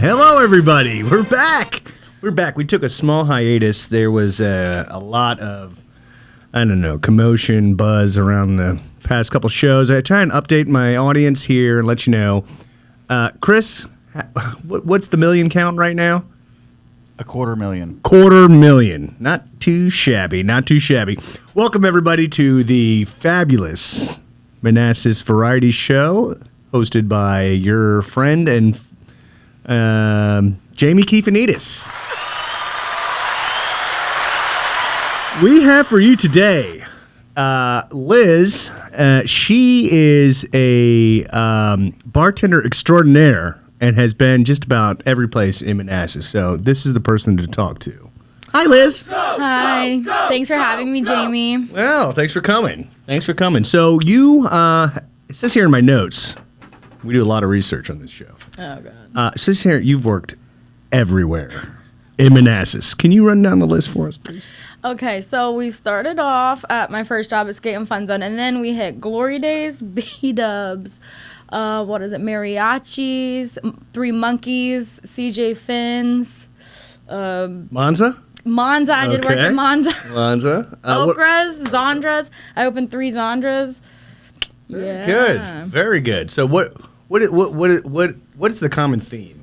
Hello, everybody. We're back. We took a small hiatus. There was a lot of, commotion, buzz around the past couple shows. I try and update my audience here and let you know. Chris, what's the million count right now? 250,000. 250,000. Not too shabby. Welcome, everybody, to the fabulous Manassas Variety Show, hosted by your friend and Jamie Keefanidis. We have for you today Liz. She is a bartender extraordinaire and has been just about every place in Manassas. So this is the person to talk to. Hi, Liz. Hi. Thanks for having me, Jamie. Well, thanks for coming. So you, it says here in my notes, we do a lot of research on this show. Oh, God. It says here you've worked everywhere in Manassas. Can you run down the list for us, please? Okay, so we started off at my first job at Skate and Fun Zone, and then we hit Glory Days, B-Dubs, Mariachis, Three Monkeys, CJ Finn's. Monza? I did work at Monza. Okras, Zondras. I opened 3 Zondras. Yeah. Very good. So what is the common theme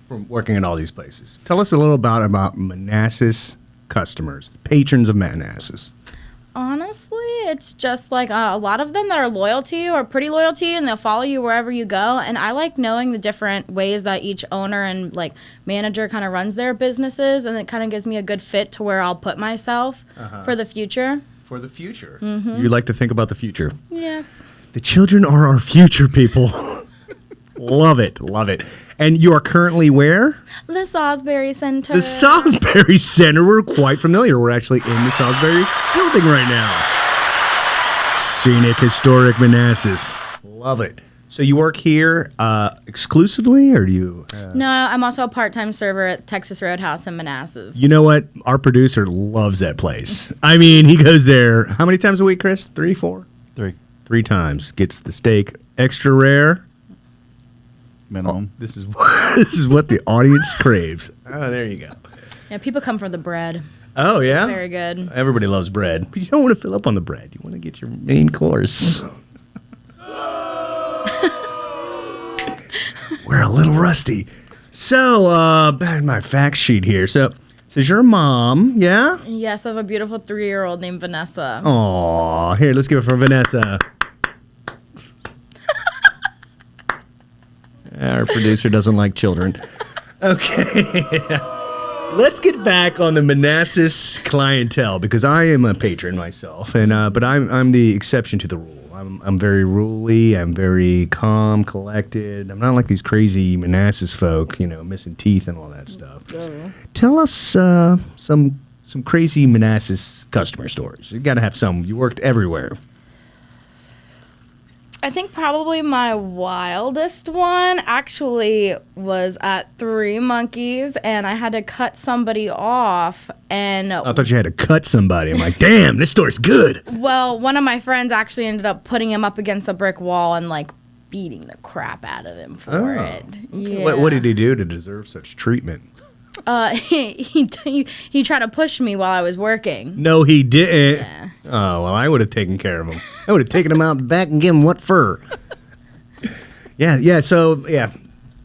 from working in all these places? Tell us a little about Manassas customers, the patrons of Manassas. Honestly, it's just like a lot of them that are loyal to you are pretty loyal to you, and they'll follow you wherever you go. And I like knowing the different ways that each owner and like manager kind of runs their businesses, and it kind of gives me a good fit to where I'll put myself for the future. For the future. Mm-hmm. You like to think about the future. Yes. The children are our future, people. Love it. And you are currently where? The Salisbury Center. The Salisbury Center. We're quite familiar. We're actually in the Salisbury building right now. Scenic, historic Manassas. Love it. So you work here exclusively, or do you? No, I'm also a part-time server at Texas Roadhouse in Manassas. You know what? Our producer loves that place. I mean, he goes there. How many times a week, Chris? 3, 4? 3. 3 times. Gets the steak extra rare. Minimum. Oh, this is what the audience craves. Oh, there you go. Yeah, people come for the bread. Oh, yeah? It's very good. Everybody loves bread. But you don't want to fill up on the bread. You want to get your main course. We're a little rusty. So, back in my fact sheet here. So, it says your mom, yeah? Yes, I have a beautiful 3-year-old named Vanessa. Aw, here, let's give it for Vanessa. Our producer doesn't like children. Okay. Let's get back on the Manassas clientele, because I am a patron myself, and but I'm the exception to the rule. I'm very ruly. I'm very calm, collected. I'm not like these crazy Manassas folk, missing teeth and all that stuff. Tell us some crazy Manassas customer stories. You got to have some. You worked everywhere. I think probably my wildest one actually was at Three Monkeys, and I had to cut somebody off. And I thought you had to cut somebody. I'm like, damn, this story's good. Well, one of my friends actually ended up putting him up against a brick wall and like beating the crap out of him for it. Yeah. What did he do to deserve such treatment? He tried to push me while I was working. No, he didn't. Yeah. Oh, well, I would have taken care of him. I would have taken him out the back and given him what fur. So,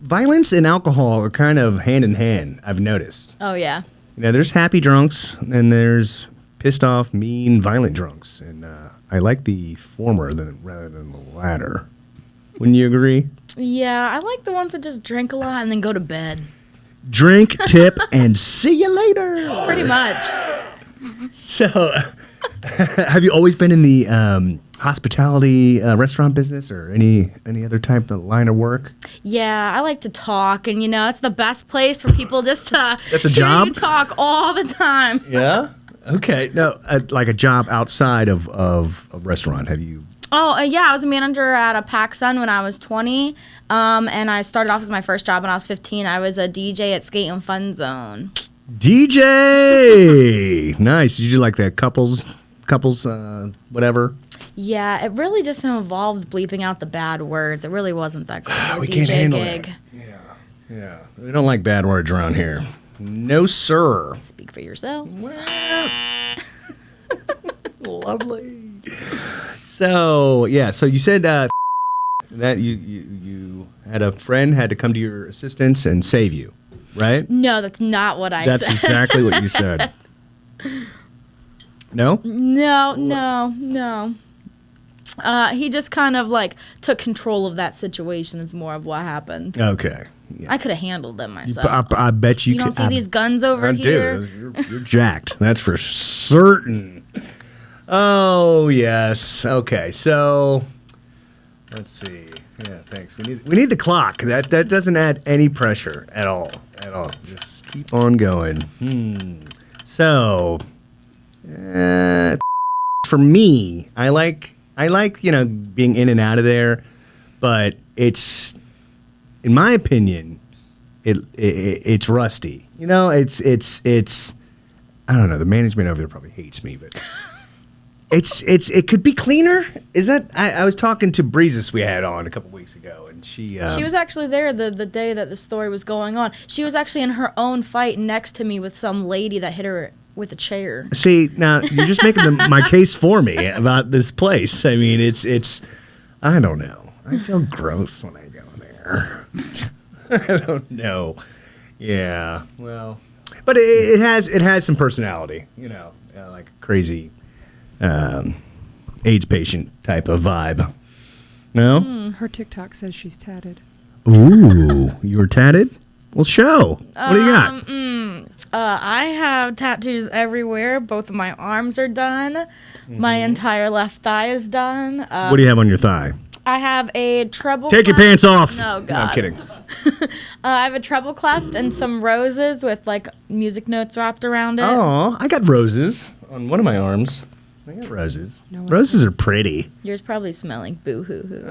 violence and alcohol are kind of hand in hand, I've noticed. Oh, yeah. There's happy drunks, and there's pissed off, mean, violent drunks. And I like the former rather than the latter. Wouldn't you agree? Yeah, I like the ones that just drink a lot and then go to bed. Drink, tip, and see you later. Pretty much. So, have you always been in the hospitality restaurant business or any other type of line of work? Yeah, I like to talk, and it's the best place for people just to That's a hear job? you talk all the time. Yeah. Okay. No, like a job outside of a restaurant. Have you? Oh, yeah, I was a manager at a PacSun when I was 20, and I started off as my first job when I was 15. I was a DJ at Skate and Fun Zone. DJ! Nice. Did you do like that couples, whatever? Yeah, it really just involved bleeping out the bad words. It really wasn't that great. We DJ can't handle gig. that. Yeah. Yeah, we don't like bad words around here. No, sir. Speak for yourself. Well, lovely. So you said that you had a friend had to come to your assistance and save you, right? No, that's not what I said. That's exactly what you said. No? No. He just kind of like took control of that situation is more of what happened. Okay. Yeah. I could have handled it myself. I bet you You could. don't see these guns over I here? do. You're jacked. That's for certain. Oh, yes. Okay. So, let's see. Yeah, thanks. We need the clock. That doesn't add any pressure at all. At all. Just keep on going. So, for me, I like being in and out of there, but it's, in my opinion, it's rusty. It's I don't know. The management over there probably hates me, but it could be cleaner. Is that I was talking to Breezes we had on a couple weeks ago, and she was actually there the day that the story was going on. She was actually in her own fight next to me with some lady that hit her with a chair. See, now you're just making my case for me about this place. I mean, it's I don't know. I feel gross when I go there. I don't know. Yeah, well, but it has some personality, like a crazy AIDS patient type of vibe. No? Her TikTok says she's tatted. Ooh, you were tatted? Well, show. What do you got? I have tattoos everywhere. Both of my arms are done. My entire left thigh is done. What do you have on your thigh? I have a treble. Take your pants off. No, God. No, I'm kidding. I have a treble clef and some roses with like music notes wrapped around it. Oh, I got roses on one of my arms. I got roses. No one Roses are pretty. Yours probably smelling boo hoo hoo.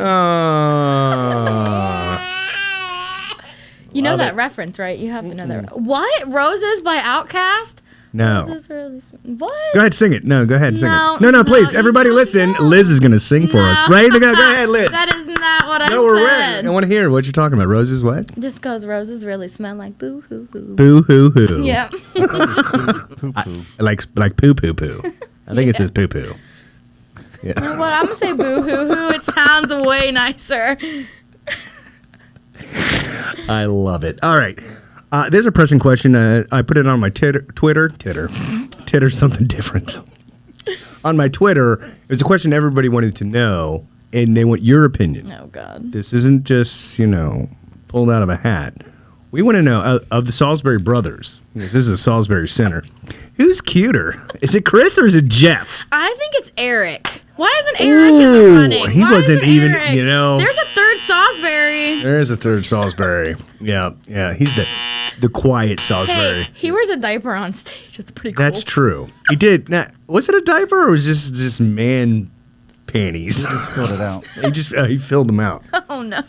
You know Love that it. reference, right? You have to know that. What? Roses by Outkast? No. Roses really what? Go ahead, sing it. No, go ahead, sing No, it. No, please. you Everybody don't listen. know. Liz is going to sing for us. Ready to go? Go ahead, Liz. That is not what No, I we're said. ready. I want to hear what you're talking about. Roses what? Just goes roses really smell like boo hoo hoo. Boo hoo hoo. Yeah. Poo poo. Like poo poo poo. I think it says poo poo. You know what? I'm gonna say boo hoo hoo. It sounds way nicer. I love it. All right. There's a pressing question. I put it on my Twitter, something different. On my Twitter, it was a question everybody wanted to know, and they want your opinion. Oh God. This isn't just, pulled out of a hat. We want to know, of the Salisbury brothers, this is the Salisbury Center, who's cuter? Is it Chris or is it Jeff? I think it's Eric. Why isn't Eric in Ooh, the running? he Why wasn't isn't even, Eric? There's a third Salisbury. There is a third Salisbury. Yeah. He's the quiet Salisbury. Hey, he wears a diaper on stage. It's pretty cool. That's true. He did. Now, was it a diaper or was this just man panties? He just filled it out. He filled them out. Oh no.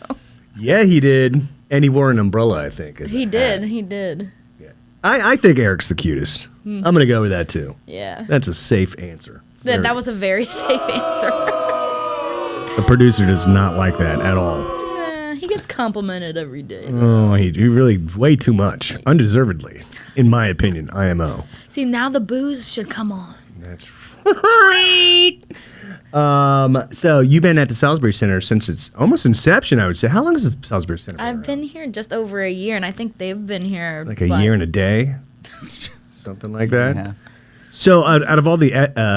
Yeah, he did. And he wore an umbrella, I think. as a He did. hat. He did. Yeah. I think Eric's the cutest. I'm going to go with that too. Yeah. That's a safe answer. That was a very safe answer. The producer does not like that at all. He gets complimented every day. Oh, he really way too much. Undeservedly. In my opinion, IMO. See, now the booze should come on. That's right. So you've been at the Salisbury Center since its almost inception, I would say. How long has the Salisbury Center been I've around? been here just over a year, and I think they've been here Like a year and a day? Something like that? Yeah. So out of all the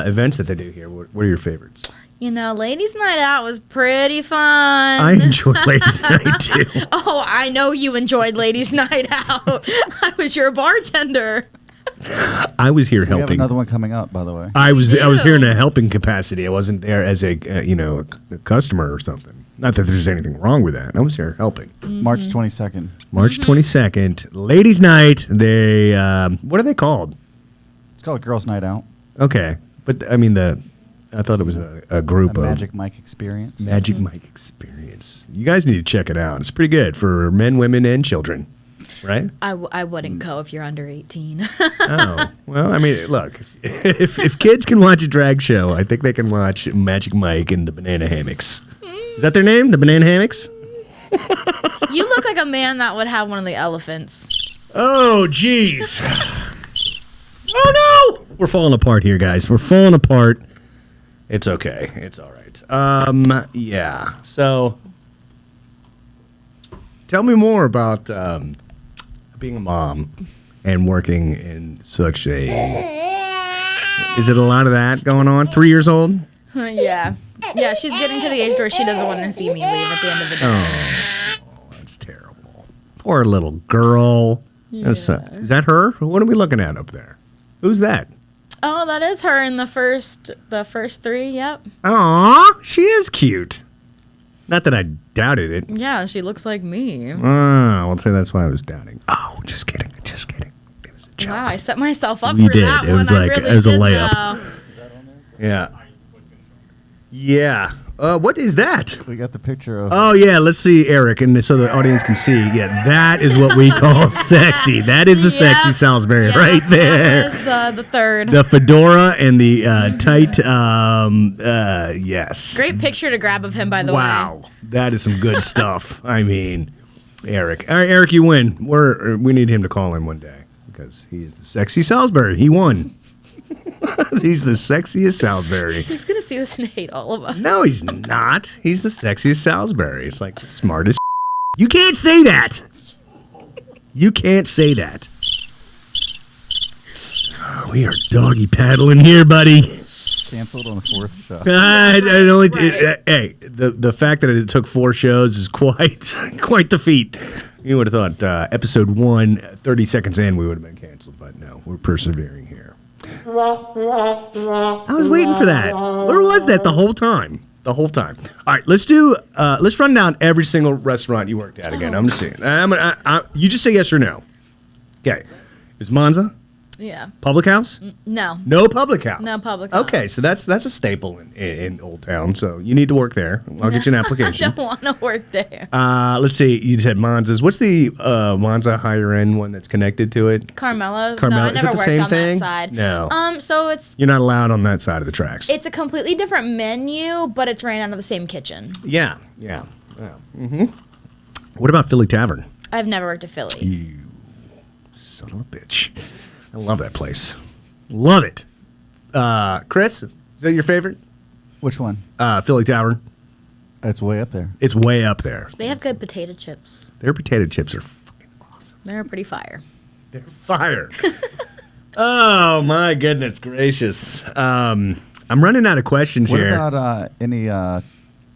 events that they do here, what are your favorites? You know, Ladies' Night Out was pretty fun. I enjoy Ladies' Night too. Oh, I know you enjoyed Ladies' Night Out. I was your bartender. I was here We have helping. another one coming up, by the way. I was here in do. a helping capacity. I wasn't there as a customer or something. Not that there's anything wrong with that. I was here helping. March 22nd. March 22nd, Ladies' Night. They what are they called? It's called Girls' Night Out. Okay, but I mean I thought it was a group A of Magic Mike experience. Magic Mike experience. You guys need to check it out. It's pretty good for men, women, and children. Right? I wouldn't go if you're under 18. Oh, well, I mean, look, if kids can watch a drag show, I think they can watch Magic Mike and the Banana Hammocks. Is that their name? The Banana Hammocks? You look like a man that would have one of the elephants. Oh, jeez. Oh, no. We're falling apart here, guys. We're falling apart. It's okay. It's all right. Yeah. So, tell me more about being a mom and working in such a... Is it a lot of that going on? 3 years old? Yeah. Yeah, she's getting to the age where she doesn't want to see me leave at the end of the day. Oh, that's terrible. Poor little girl. Is that her? What are we looking at up there? Who's that? Oh, that is her in the first three, yep. Aw, she is cute. Not that I doubted it. Yeah, she looks like me. I'll say that's why I was doubting. Oh, just kidding. It was a joke. Wow, I set myself up You for did. that It one. was I like- really it was a did, layup. though. Yeah. Yeah. What is that? We got the picture of. Oh, yeah. Let's see, Eric, and so the audience can see. Yeah, that is what we call sexy. That is the sexy Yep. Salisbury Yep, right there. That was the third. The fedora and the tight, yes. Great picture to grab of him, by the way. Wow. That is some good stuff. I mean, Eric. All right, Eric, you win. We need him to call in one day because he's the sexy Salisbury. He won. He's the sexiest Salisbury. He's going to see this and hate all of us. No, he's not. He's the sexiest Salisbury. It's like the smartest. You can't say that. You can't say that. We are doggy paddling here, buddy. Canceled on the fourth show. Hey, the fact that it took 4 shows is quite the feat. You would have thought episode 1, 30 seconds in, we would have been canceled, but no, we're persevering here. I was waiting for that. Where was that the whole time? The whole time. All right, let's run down every single restaurant you worked at again. I'm just saying. You just say yes or no. Okay. It was Monza? Yeah. Public House? No. No Public House. No Public House. Okay, so that's a staple in Old Town. So you need to work there. I'll get you an I application. don't want to work there. Let's see. You said Monza's. What's the Monza higher end one that's connected to it? Carmelo's. Carmelo- No, I is never it the worked same on thing? that side. No. So You're not allowed on that side of the tracks. it's a completely different menu, but it's ran out of the same kitchen. Yeah. Mm-hmm. What about Philly Tavern? I've never worked at Philly. You son of a bitch. I love that place. Love it. Chris, is that your favorite? Which one? Philly Tavern. It's way up there. It's way up there. They have good potato chips. Their potato chips are fucking awesome. They're pretty fire. They're fire. Oh, my goodness gracious. I'm running out of questions What here. about any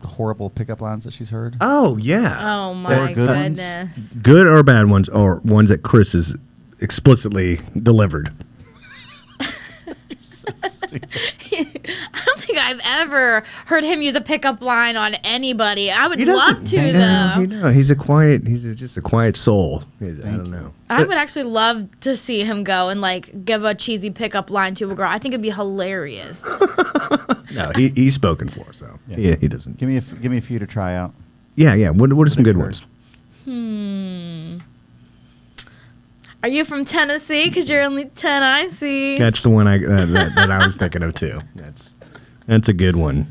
horrible pickup lines that she's heard? Oh, yeah. Oh my good ones? goodness. Good or bad ones, or ones that Chris has explicitly delivered? I don't think I've ever heard him use a pickup line on anybody. I would He love doesn't- to, No, though. he's just a quiet soul. I don't know. I would actually love to see him go and like give a cheesy pickup line to a girl. I think it'd be hilarious. No, he's spoken for, so Yeah. he doesn't. Give me a few to try out. Yeah. What are some good ones? Are you from Tennessee? Because you're only 10, I see. That's the one that I was thinking of too. That's a good one.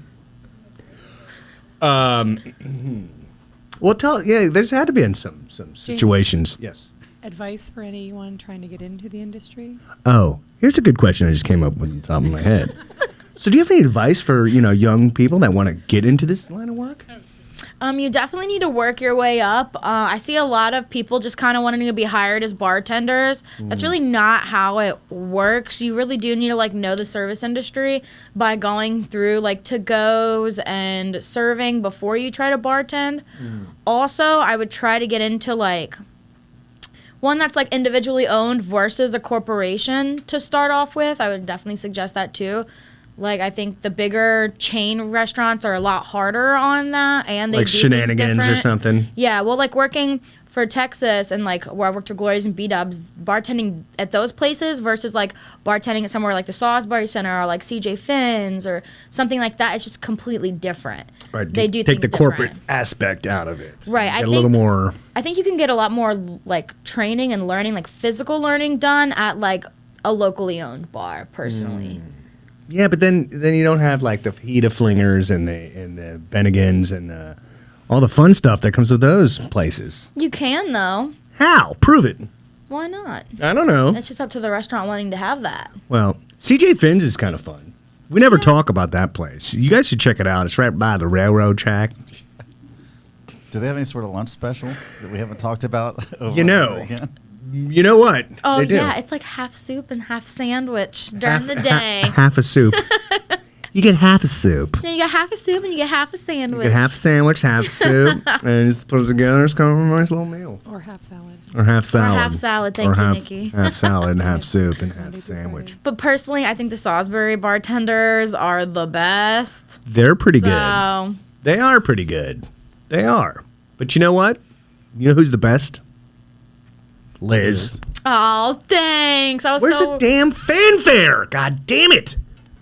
Well, there's had to be in some situations. Yes. Advice for anyone trying to get into the industry? Oh, here's a good question I just came up with on the top of my head. So, do you have any advice for young people that want to get into this line of work? You definitely need to work your way up. I see a lot of people just kind of wanting to be hired as bartenders. That's really not how it works. You really do need to like know the service industry by going through like to-goes and serving before you try to bartend. Also, I would try to get into like one that's like individually owned versus a corporation to start off with. I would definitely suggest that too. Like, I think the bigger chain restaurants are a lot harder on that, and they Like do things Shenanigans or different. something? Yeah, well, like working for Texas and like where I worked for Gloria's and B-Dubs, bartending at those places versus like bartending at somewhere like the Salisbury Center or like CJ Finn's or something like that, it's just completely different. Right. They do take things the corporate different. aspect out of it. Right, I Get a little think- more. I think you can get a lot more like training and learning, like physical learning done at like a locally owned bar, personally. Yeah, but then you don't have like the fajita flingers and the Bennigans and all the fun stuff that comes with those places. You can though. How? Prove it. Why not? I don't know. It's just up to the restaurant wanting to have that. Well, CJ Finn's is kind of fun. We never talk about that place. You guys should check it out. It's right by the railroad track. Do they have any sort of lunch special that we haven't talked about? Over You and know. over again? You know what? Oh They do. yeah, it's like half soup and half sandwich during the day. Half a soup. You get half a soup. Then you get half a soup and you get half a sandwich. You get half a sandwich, half soup, and just put it together. It's kind of a nice little meal. Or half salad. Or half salad. half salad, thank Or you, half, Nikki. half salad and half soup and half sandwich. But personally, I think the Salisbury bartenders are the best. They're pretty good. So, They are pretty good. They are. But you know what? You know who's the best? Liz. oh, thanks. I was Where's so. the damn fanfare? God damn it.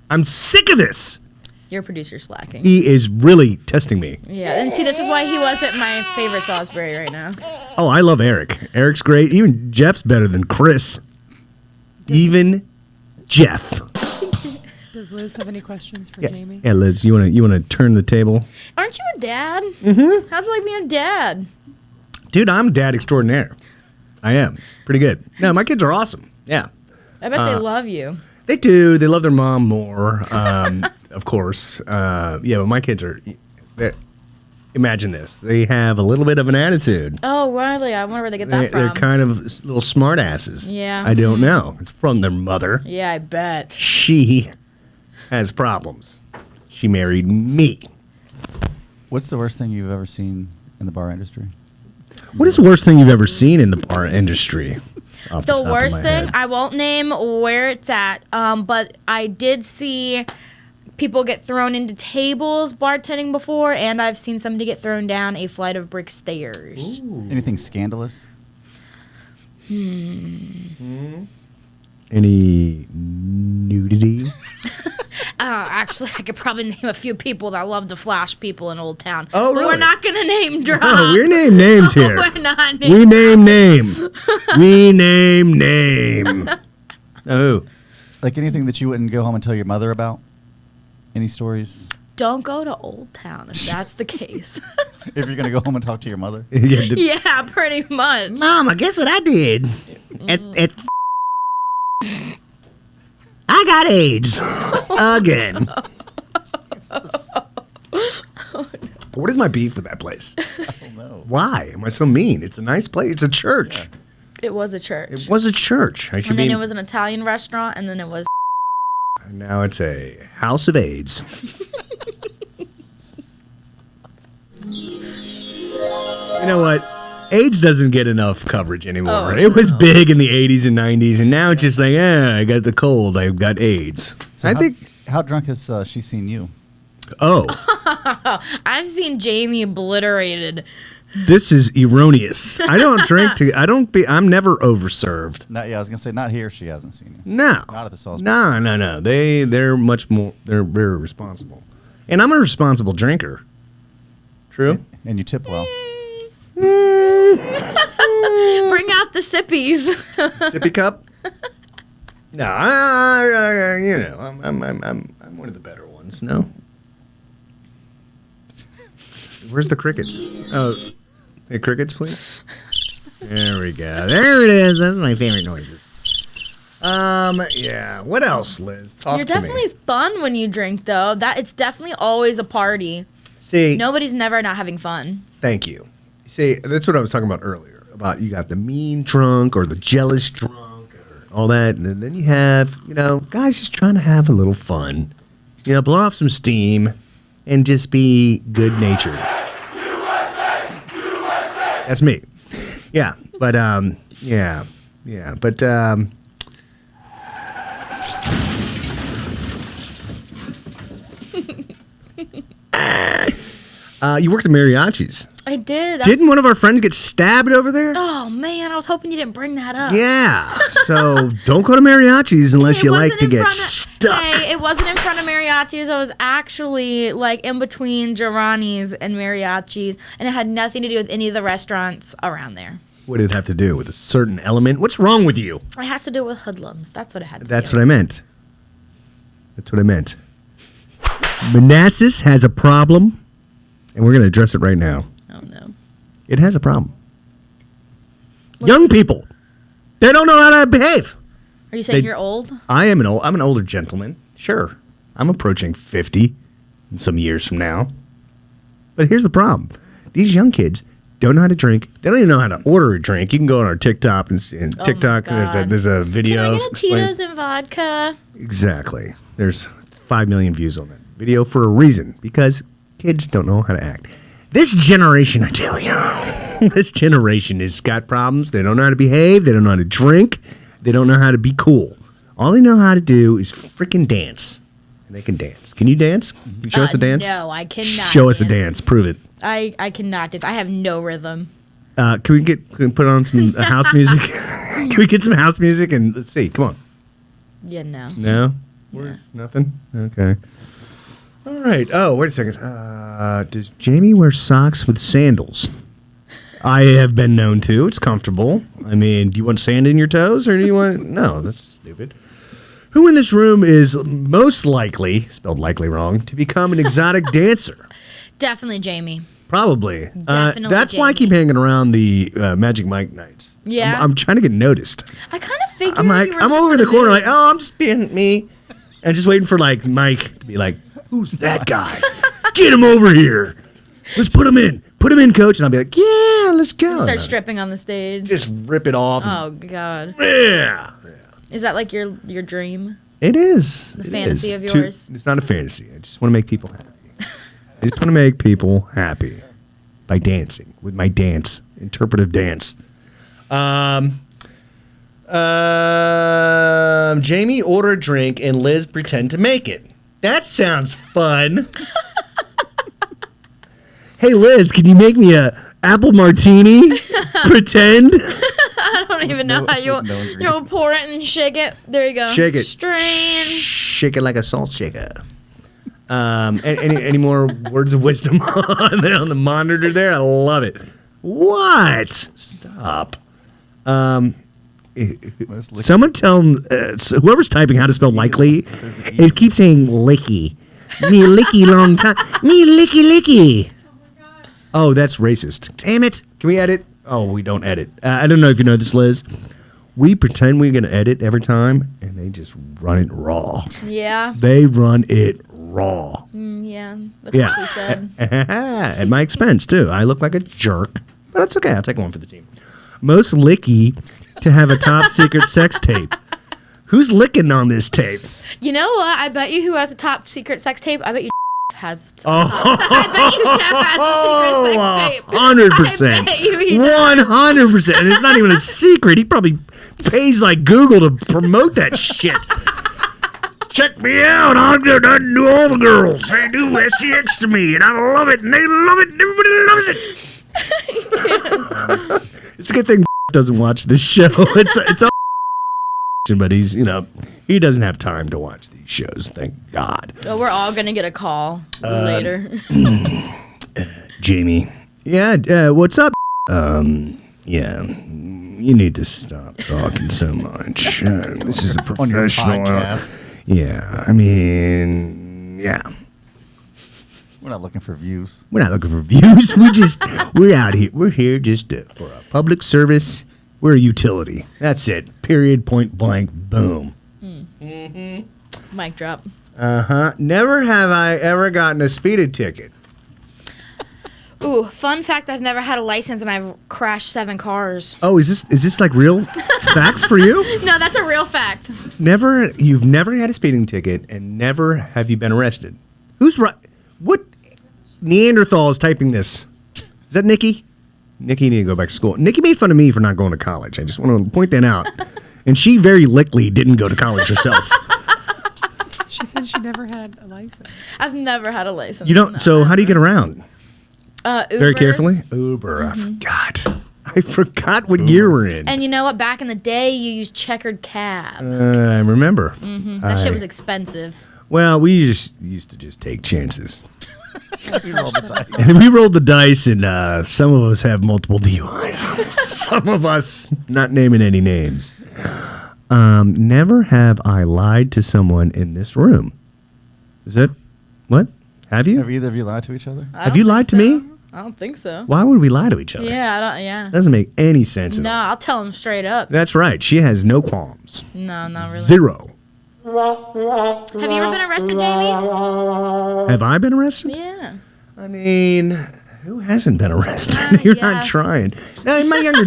I'm sick of this. Your producer's slacking. He is really testing me. Yeah, and see, this is why he wasn't my favorite Salisbury right now. Oh, I love Eric. Eric's great. Even Jeff's better than Chris. Even Jeff. Does Liz have any questions for Yeah, Jamie? yeah, Liz, you wanna turn the table? Aren't you a dad? Mm-hmm. How's it like being a dad? Dude, I'm dad extraordinaire. I am. Pretty good. No, my kids are awesome. Yeah. I bet they love you. They do. They love their mom more, of course. Yeah, but my kids are. Imagine this. They have a little bit of an attitude. Oh, really? I wonder where they get that They're from. kind of little smart asses. Yeah. I don't know. It's from their mother. Yeah, I bet. She has problems. She married me. What's the worst thing you've ever seen in the bar industry? What is the worst thing you've ever seen in the bar industry? Off The top of worst my thing, head. I won't name where it's at, but I did see people get thrown into tables bartending before, and I've seen somebody get thrown down a flight of brick stairs. Anything scandalous? Any nudity? Actually, I could probably name a few people that love to flash people in Old Town. Oh, but really? we're not going to name drop. Oh, we name names here. We're not We naming. name name. We name name. Oh. Like anything that you wouldn't go home and tell your mother about? Any stories? Don't go to Old Town if that's the case. If you're going to go home and talk to your mother? Yeah, Yeah, pretty much. Mom, I guess what I did at I got AIDS again. What is my beef with that place? I don't know. Why am I so mean? It's a nice place. It's a church. It was a church. It was a church. I should And be. then it was an Italian restaurant, and then it was. Now it's a house of AIDS. You know what? AIDS doesn't get enough coverage anymore. Oh, it was big in the 80s and 90s, and now it's just like, I got the cold. I've got AIDS. So I how, think. How drunk has she seen you? Oh, I've seen Jamie obliterated. this is erroneous. I don't drink to. I don't be. I'm never overserved. Not, yeah, I was going to say, not here, she hasn't seen you. No. Not at the Salisbury. No. They're much more. They're very responsible, and I'm a responsible drinker. True. And you tip well. Bring out the sippies. Sippy cup. No, you know, I'm one of the better ones. No. Where's the crickets? Oh, hey, crickets, please. There we go. There it is. Those are my favorite noises. Yeah. What else, Liz? Talk You're to definitely me. fun when you drink, though. That it's definitely always a party. See, Nobody's never not having fun. thank you. See, that's what I was talking about earlier. About you got the mean drunk or the jealous drunk or all that, and then you have, guys just trying to have a little fun. Blow off some steam and just be good natured. That's me. Yeah, but you worked at mariachis. I did. Didn't one of our friends get stabbed over there? Oh man, I was hoping you didn't bring that up. Yeah. So don't go to mariachis unless It you like wasn't to in get front of- stuck. Hey, it wasn't in front of mariachis. It was actually like in between Giovanni's and mariachis, and it had nothing to do with any of the restaurants around there. What did it have to do with a certain element? What's wrong with you? It has to do with hoodlums. That's what it had to That's do. what I meant. That's what I meant. Manassas has a problem, and we're going to address it right now. Oh no. It has a problem. Young people, they don't know how to behave. Are you saying you're old? I'm an older gentleman. Sure. I'm approaching 50 in some years from now. But here's the problem. These young kids don't know how to drink. They don't even know how to order a drink. You can go on our TikTok and TikTok. There's a video. Can I get a Tito's and vodka? Exactly. There's 5 million views on that video for a reason. Because kids don't know how to act. This generation, I tell you, this generation has got problems. They don't know how to behave. They don't know how to drink. They don't know how to be cool. All they know how to do is freaking dance. And they can dance. Can you dance? Can you show us a dance? No, I cannot. Show us a dance. Prove it. I cannot dance. I have no rhythm. Can we put on some house music? Can we get some house music and let's see? Come on. Yeah, no. No? Where's nothing? Okay. All right. Oh, wait a second. Does Jamie wear socks with sandals? I have been known to. It's comfortable. I mean, do you want sand in your toes or do you want... No, that's stupid. Who in this room is most likely, spelled likely wrong, to become an exotic dancer? Definitely Jamie. Probably. Definitely That's why I keep Jamie. hanging around the Magic Mike nights. Yeah. I'm trying to get noticed. I kind of figured I'm like, you were I'm looking over for the corner move. like, oh, I'm just being me. And just waiting for like Mike to be like, who's that guy? Get him over here. Let's put him in. Put him in, coach. And I'll be like, yeah, let's go. Start stripping on the stage. Just rip it off. Oh, God. Yeah. Is that like your dream? It is. The It fantasy is. of yours? It's not a fantasy. I just want to make people happy. I just want to make people happy by dancing with my dance, interpretive dance. Jamie order a drink and Liz pretend to make it. That sounds fun. Hey Liz, can you make me a apple martini? Pretend. I don't even know how you'll pour it and shake it. There you go. Shake it. Strain. Shake it like a salt shaker. Any more words of wisdom on the monitor there? I love it. What? Stop. Someone tell whoever's typing how to spell likely. It keeps saying licky. Me licky long time. Me licky licky. Oh, that's racist. Damn it. Can we edit? Oh, we don't edit. I don't know if you know this, Liz. We pretend we're going to edit every time, and they just run it raw. Yeah. They run it raw. Yeah. That's what she said. At my expense, too. I look like a jerk, but that's okay. I'll take one for the team. Most licky to have a top secret sex tape. Who's licking on this tape? You know what? I bet you who has a top secret sex tape? I bet you has. Oh, I bet you Jeff has a secret sex tape. 100%. I bet you he does. 100%. And it's not even a secret. He probably pays like Google to promote that shit. Check me out. I do all the girls. They do SCX to me, and I love it, and they love it, and everybody loves it. It's a good thing doesn't watch this show. It's all but he's, he doesn't have time to watch these shows, thank God. So we're all going to get a call later. Jamie. Yeah, what's up? Yeah, you need to stop talking so much. This is a On your professional. podcast. Yeah, I mean, yeah. We're not looking for views. We're not looking for views. We're out here. We're here just for a public service. We're a utility. That's it. Period. Point blank. Boom. Mic drop. Never have I ever gotten a speeding ticket. Ooh, fun fact, I've never had a license and I've crashed 7 cars. Oh, is this like real facts for you? No, that's a real fact. You've never had a speeding ticket and never have you been arrested. Who's right? What Neanderthal is typing this? Is that Nikki? Nikki, you need to go back to school. Nikki made fun of me for not going to college. I just want to point that out. And she very likely didn't go to college herself. She said she never had a license. I've never had a license. You don't. So how do you get around? Very Ubers. carefully. Uber. I forgot what year we're in. And you know what? Back in the day, you used checkered cab. I remember. That shit was expensive. Well, we used to just take chances. We roll the dice. And we rolled the dice, and some of us have multiple DUIs. Some of us, not naming any names. Never have I lied to someone in this room. Is that what? Have you? Have either of you lied to each other? I Have don't you think lied to so. me? I don't think so. Why would we lie to each other? Yeah, I don't. Yeah. Doesn't make any sense at No, all. I'll tell him straight up. That's right. She has no qualms. No, not really. Zero. Have you ever been arrested, Jamie? Have I been arrested? Yeah. I mean, who hasn't been arrested? You're Yeah. not trying. Now, in my younger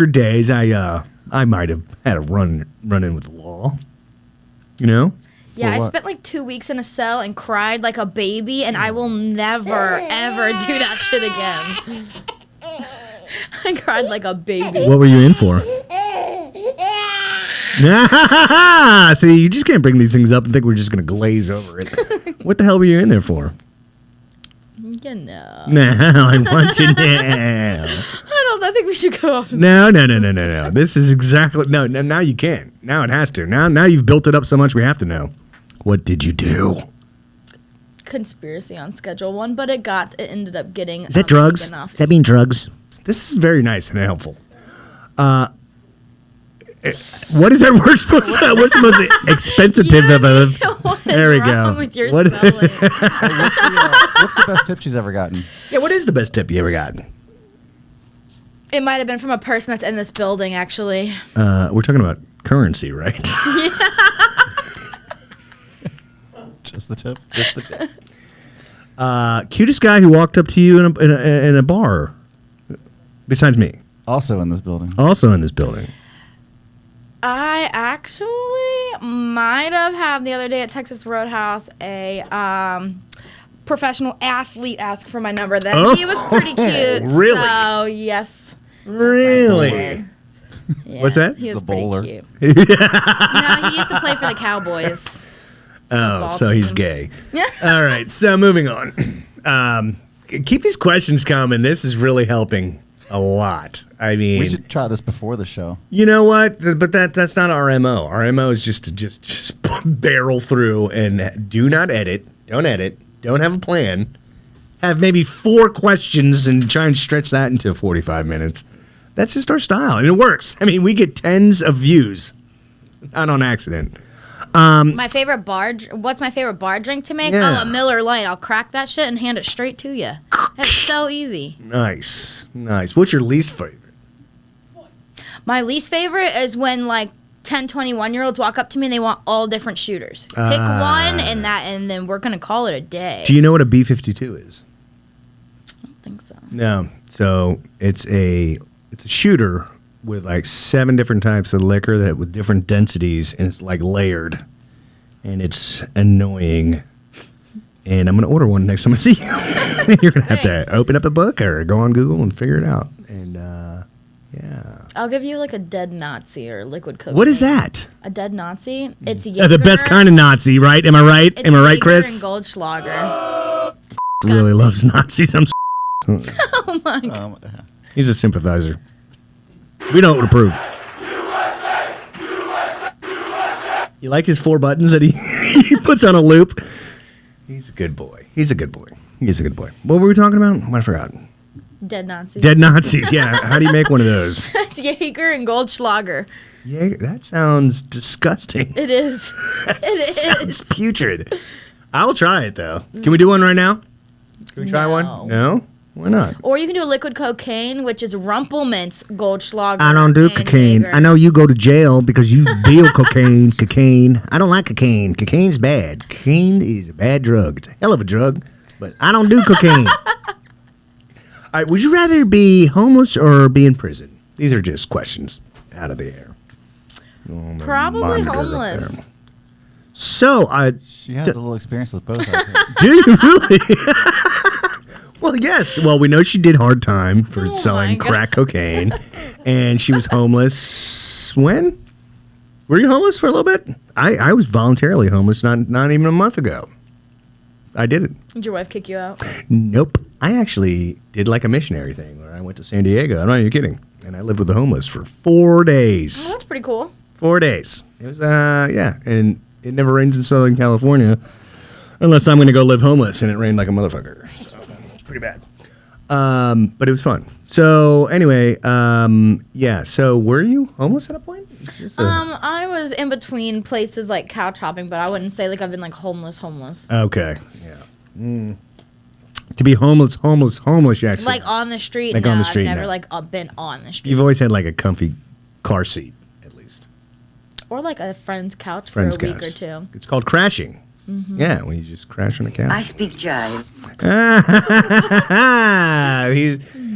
days, I might have had a run in with the law. You know? Yeah, I what? spent like 2 weeks in a cell and cried like a baby, and I will never, ever do that shit again. I cried like a baby. What were you in for? See, you just can't bring these things up and think we're just going to glaze over it. What the hell were you in there for? You know. Now I want to know. I think we should go off. No. This is exactly no. Now you can't. Now it has to. Now you've built it up so much we have to know. What did you do? Conspiracy on Schedule 1, but it ended up getting. Is that drugs? Enough. Does that mean drugs? This is very nice and helpful. What is that word supposed to? What's the most expensive of? What There is we wrong go. with your What- spelling? What's the best tip she's ever gotten? Yeah, what is the best tip you ever got? It might have been from a person that's in this building, actually. We're talking about currency, right? Just the tip. Just the tip. Cutest guy who walked up to you in a bar, besides me. Also in this building. Also in this building. I actually might have had the other day at Texas Roadhouse a professional athlete ask for my number. Then he was pretty cute. Really? So yes. Really? Yeah, What's that? He He's was a pretty bowler. cute. No, he used to play for the Cowboys. Oh, Football so he's team. gay. All right, so moving on. Keep these questions coming. This is really helping a lot. I mean, We should try this before the show. you know what? But that's not our MO. Our MO is just to just barrel through and do not edit. Don't edit. Don't have a plan. Have maybe 4 questions and try and stretch that into 45 minutes. That's just our style, and it works. I mean, we get tens of views, not on accident. My favorite bar. What's my favorite bar drink to make? Yeah. Oh, a Miller Lite. I'll crack that shit and hand it straight to you. That's so easy. Nice. What's your least favorite? My least favorite is when like 10, 21-year-olds walk up to me and they want all different shooters. Pick one and then we're gonna call it a day. Do you know what a B-52 is? I don't think so. No. So it's a shooter with like 7 different types of liquor that with different densities, and it's like layered, and it's annoying. And I'm gonna order one next time I see you. You're gonna have to open up a book or go on Google and figure it out. And yeah, I'll give you like a dead Nazi or liquid cocaine. what is that? A dead Nazi? It's The best kind of Nazi, right? Am I right? It's Am I right, Jaeger Chris? and Goldschlager. Really loves Nazis. I'm. Oh my god. He's a sympathizer. We don't approve. You like his 4 buttons that he puts on a loop? He's a good boy. What were we talking about? I forgot. Dead Nazi. Dead Nazis. Yeah. How do you make one of those? It's Jaeger and Goldschlager. Yeah, that sounds disgusting. It is. Sounds putrid. I'll try it though. Can we do one right now? Can we try No. one? No? Why not? Or you can do a liquid cocaine, which is Rumpelmint's Goldschlager. I don't do and cocaine. Jaeger. I know you go to jail because you deal cocaine. I don't like cocaine. Cocaine's bad. Cocaine is a bad drug. It's a hell of a drug, but I don't do cocaine. All right, would you rather be homeless or be in prison? These are just questions out of the air. Oh, Probably monitor up homeless. there. So, She has a little experience with both. I think. do you really? Well, yes. Well, we know she did hard time for Oh selling my crack cocaine, and she was homeless. When? Were you homeless for a little bit? I was voluntarily homeless not even a month ago. I did it. Did your wife kick you out? Nope. I actually did like a missionary thing where I went to San Diego. I'm not even kidding. And I lived with the homeless for 4 Oh, days. that's pretty cool. 4 days. It was yeah, and it never rains in Southern California unless I'm going to go live homeless, and it rained like a motherfucker. So it's pretty bad. But it was fun. So anyway, yeah. So were you homeless at a point? Just a- I was in between places like couch hopping, but I wouldn't say like I've been like homeless. Okay. Yeah. To be homeless, actually. Like on the street? Like no, on the street, I've never no. like been on the street. You've always had like a comfy car seat, at least. Or like a friend's couch Friend's for a couch. week or two. It's called crashing. Yeah, when you just crash on the couch. I speak jive.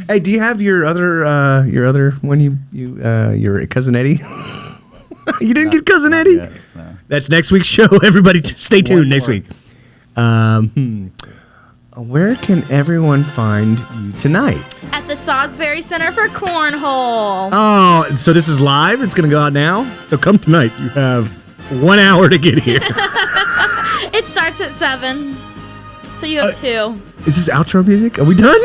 Hey, do you have your other one? Your cousin Eddie? You didn't get cousin Eddie? Yet, no. That's next week's show. Everybody, stay tuned next more. week. Where can everyone find you tonight? At the Salisbury Center for Cornhole. Oh, so this is live? It's going to go out now? So come tonight. You have 1 hour to get here. It starts at 7. So you have 2. Is this outro music? Are we done?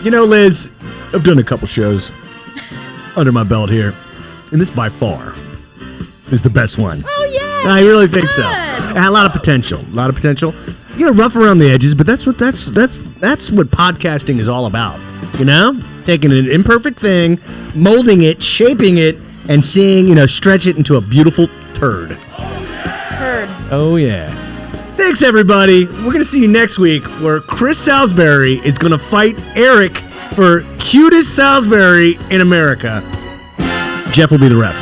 You know, Liz, I've done a couple shows under my belt here, and this by far is the best one. Oh, yeah. I really think so. Good. It had a lot of potential. You know, rough around the edges, but that's what podcasting is all about. You know, taking an imperfect thing, molding it, shaping it, and seeing, stretch it into a beautiful turd. Heard. Oh yeah. Thanks everybody. We're gonna see you next week where Chris Salisbury is gonna fight Eric for cutest Salisbury in America. Jeff will be the ref.